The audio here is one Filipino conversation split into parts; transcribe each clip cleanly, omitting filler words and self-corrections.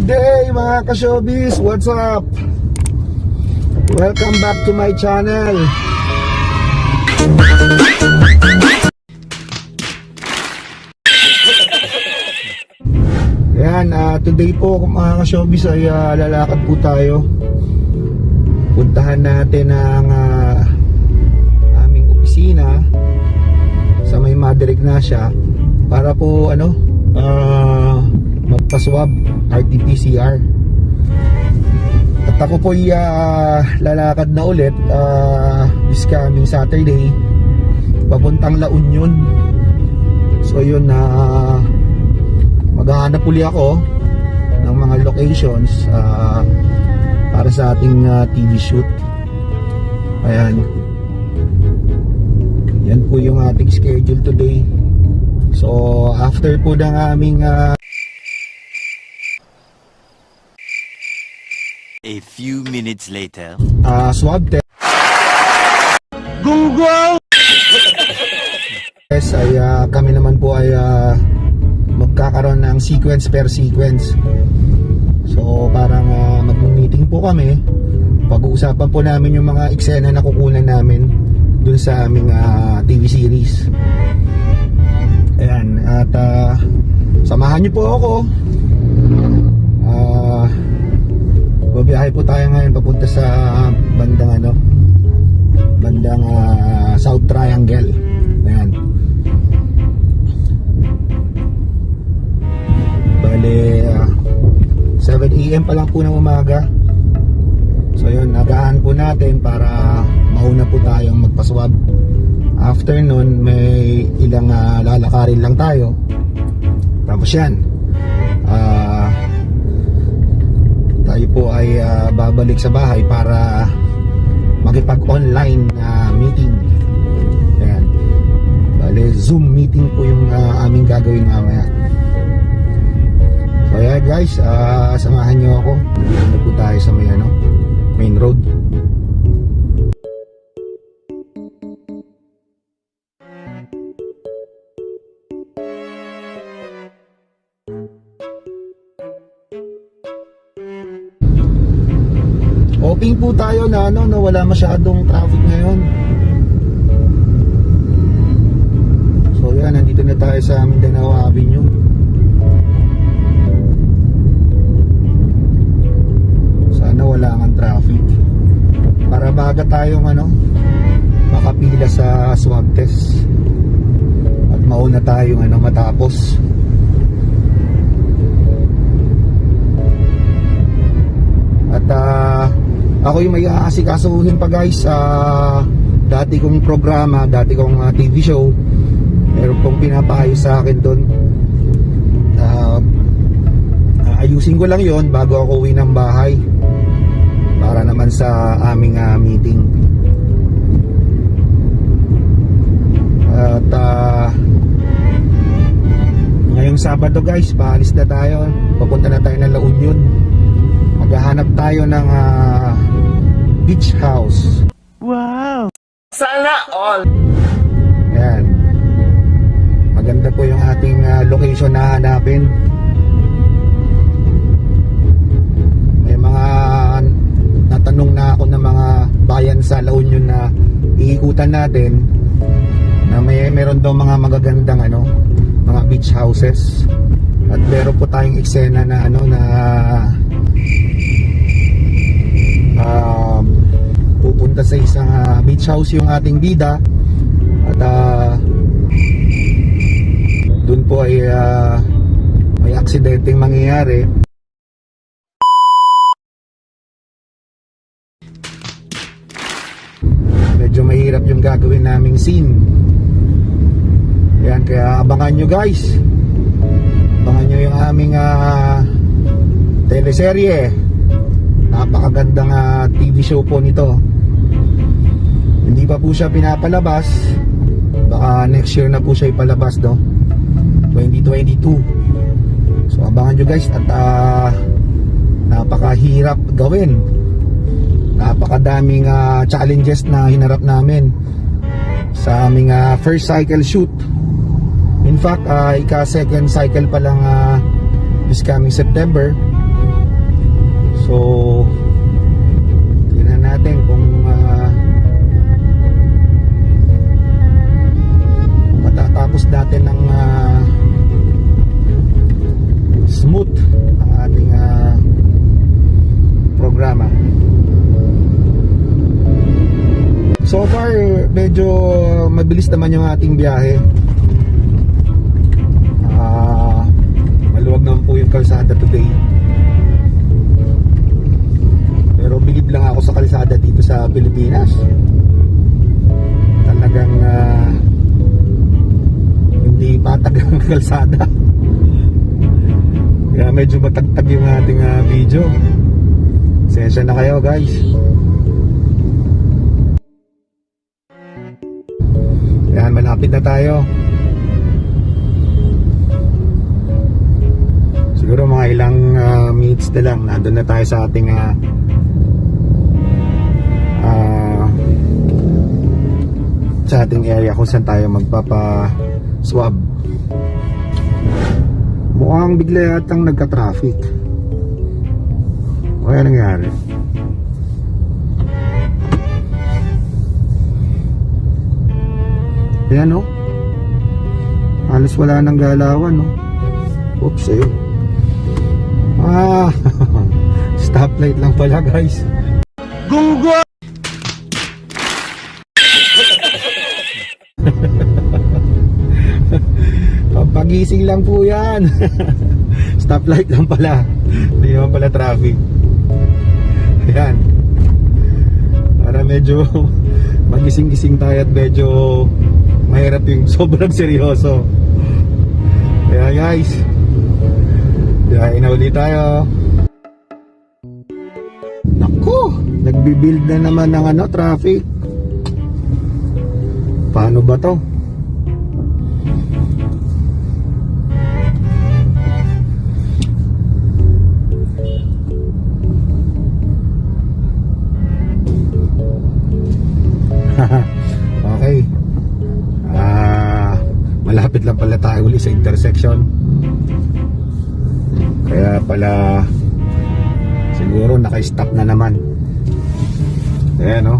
Good day mga ka-showbiz! What's up? Welcome back to my channel. Ayan, today po mga ka-showbiz ay lalakad po tayo. Puntahan natin ang aming opisina sa may Mother Ignacia para po magpa-swab RT-PCR. At ako po lalakad na ulit this coming Saturday papuntang La Union. So yun, maghahanap uli ako ng mga locations para sa ating TV shoot. Ayan, yan po yung ating schedule today. So after po ng aming a few minutes later, swab test Gunggong yes, ay kami naman po ay magkakaroon ng sequence per sequence. So parang mag-meeting po kami, pag-uusapan po namin yung mga eksena na kukunan namin dun sa aming TV series. Ayan, at samahan niyo po ako. Babiyahe po tayo ngayon papunta sa bandang South Triangle. Ayan. Bale 7 AM pa lang po ng umaga. So yun, nagahan po natin para mauna po tayong magpaswab. After nun, may ilang lalakarin lang tayo. Tapos yan, tayo po ay babalik sa bahay para makipag-online meeting. Ayan. Bale, Zoom meeting po yung aming gagawin mamaya. So yeah guys, samahan nyo ako. Dito na po tayo sa main road. Hoping po tayo na wala masyadong traffic ngayon. So yan, nandito na tayo sa Mindanao Avenue. Sana wala kang traffic para baga tayong makapila sa swab test at mauna tayong matapos. At ako yung may aasikasuhin pa guys sa dati kong programa, dati kong TV show. Meron pong pinapaayos sa akin doon. Ayusin ko lang yon bago ako uwi ng bahay para naman sa aming meeting. At ngayong Sabado guys, paalis na tayo. Papunta na tayo ng La Union. Maghahanap tayo ng beach house. wow! Sana all! Yan. Maganda po yung ating location na hanapin. May mga natanong na ako ng mga bayan sa La Union na iikutan natin na meron daw mga magagandang mga beach houses. At meron po tayong eksena na pupunta sa isang beach house yung ating bida at dun po ay may aksidenteng mangyayari. Medyo mahirap yung gagawin naming scene. Yan, kaya abangan nyo guys, abangan nyo yung aming teleserye. Napakagandang TV show po nito. Hindi pa po siya pinapalabas. Baka next year na po siya ipalabas 2022. So abangan nyo guys. At napakahirap gawin. Napakadaming challenges na hinarap namin sa aming first cycle shoot. In fact, ika-second cycle pa lang this coming September. medyo mabilis naman yung ating biyahe. Maluwag naman po yung kalsada today. Pero bilib lang ako sa kalsada dito sa Pilipinas. Talagang hindi patag ang kalsada. Kaya medyo matagtag yung ating video. Sensya na kayo guys. Yan, malapit na tayo. Siguro mga ilang minutes na lang nandun na tayo sa ating area kung saan tayo magpapa-swab. Mukhang bigla yatang nagka-traffic. Kaya nangyari? Ayan o. Halos wala nang galawan o. Oops, ayun. Stoplight lang pala guys. Google! Pagising lang po yan. Stoplight lang pala. Hindi naman pala traffic. Ayan. Para medyo magising-gising tayo at medyo mahirap yung sobrang seryoso. Kaya guys, biyahe na ulit tayo. Naku, nagbibuild na naman ng traffic. Paano ba to? Okay. Malapit lang pala tayo ulit sa intersection. Kaya pala siguro naka-stop na naman. Ayan o.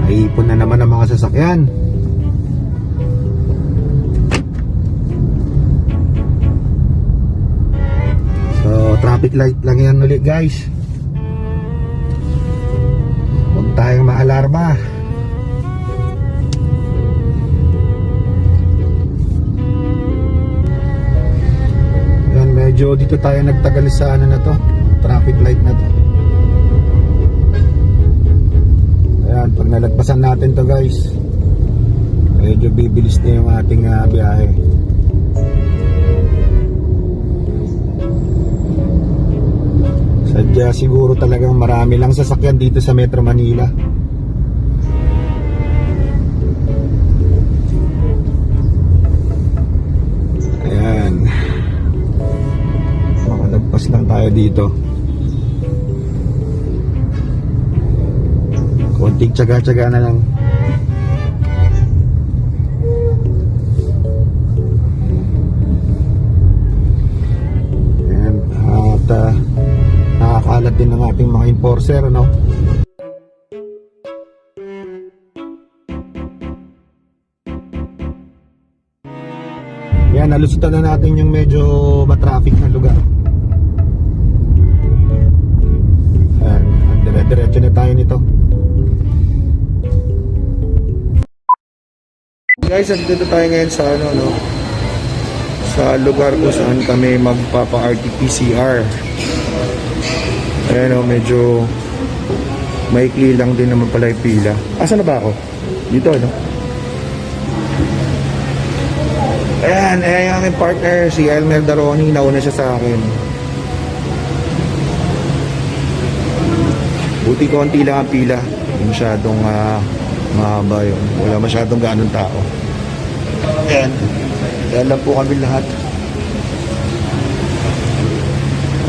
Naipon na naman ang mga sasakyan. So traffic light lang yan ulit guys. Huwag tayong maalarma. Yan, medyo dito tayo nagtagal sa na to, traffic light na to. Ayan, pag nalagpasan natin to guys, medyo bibilis na yung ating biyahe. Sadya siguro talagang marami lang sasakyan dito sa Metro Manila. Ayan, makalagpas lang tayo dito. Konting tsaga-tsaga na lang. Ayan, at nakakalat din ng ating mga enforcer, no? Yan, nalusutan na natin yung medyo matraffic na lugar. Ayan, dire-diretso na tayo nito. Guys, andito tayo ngayon sa sa lugar kung saan kami magpapa-RT-PCR. Ayan o, medyo maikli lang din naman pala yung pila. Asa na ba ako? Dito, no? Ayan, yung aking partner, si Elmer Daroni, nauna siya sa akin. Buti konti lang ang pila. Hindi masyadong mahaba yun. Wala masyadong ganong tao. Ayan. Ayan lang po kami lahat.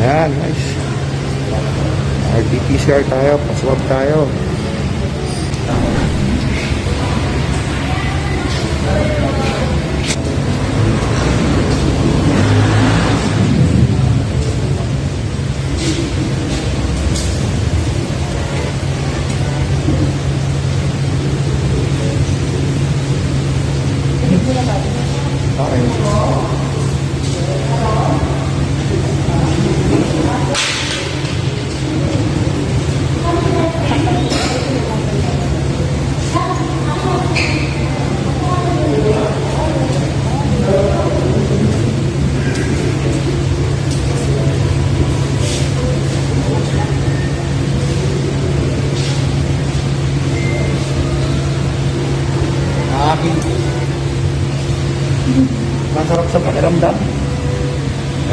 Ayan, nice. RT-PCR tayo, paswab tayo. Okay. sa pakiramdam.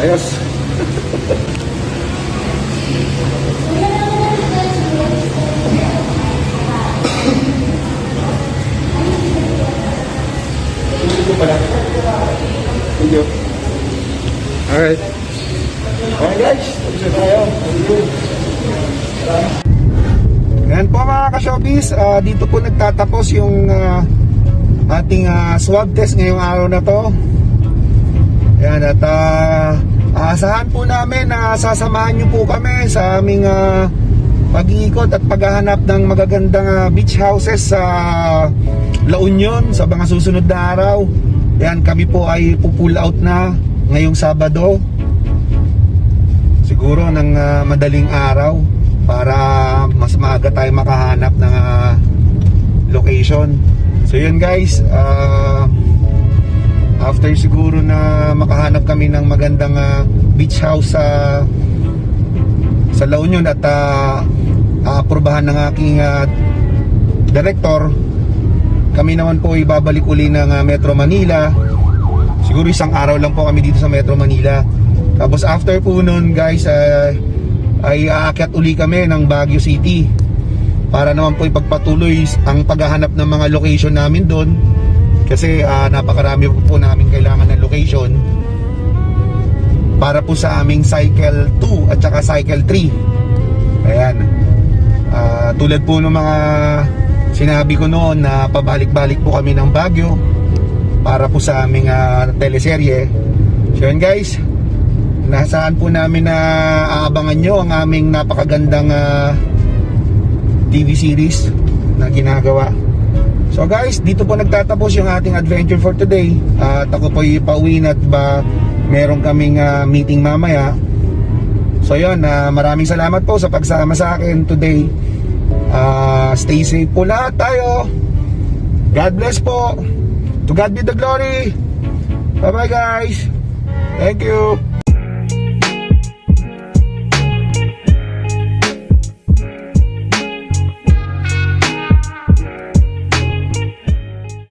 Ayos. Thank you. Alright. Okay guys, tapos na tayo. Thank you. Ngayon po mga ka-showbiz, dito po nagtatapos yung ating swab test ngayong araw na to. Yan, at aasahan po namin na sasamahan nyo po kami sa aming pag-iikot at paghahanap ng magagandang beach houses sa La Union sa mga susunod na araw. Yan, kami po ay pull out na ngayong Sabado, siguro ng madaling araw, para mas maaga tayo makahanap ng location. So yun guys, after siguro na makahanap kami ng magandang beach house sa La Union at aaprubahan ng aking director, kami naman po ibabalik uli ng Metro Manila. Siguro isang araw lang po kami dito sa Metro Manila. Tapos after po nun guys, ay aakyat uli kami ng Baguio City para naman po ipagpatuloy ang paghahanap ng mga location namin doon, kasi napakarami po namin kailangan ng location para po sa aming Cycle 2 at saka Cycle 3. Ayan, tulad po ng mga sinabi ko noon na pabalik-balik po kami ng Baguio para po sa aming teleserye. So yun guys, nasaan po namin na aabangan nyo ang aming napakagandang TV series na ginagawa. So guys, dito po nagtatapos yung ating adventure for today. At ako po ipauwi na at meron kaming meeting mamaya. So yun, maraming salamat po sa pagsama sa akin today. Stay safe po lahat tayo. God bless po. To God be the glory. Bye bye guys. Thank you.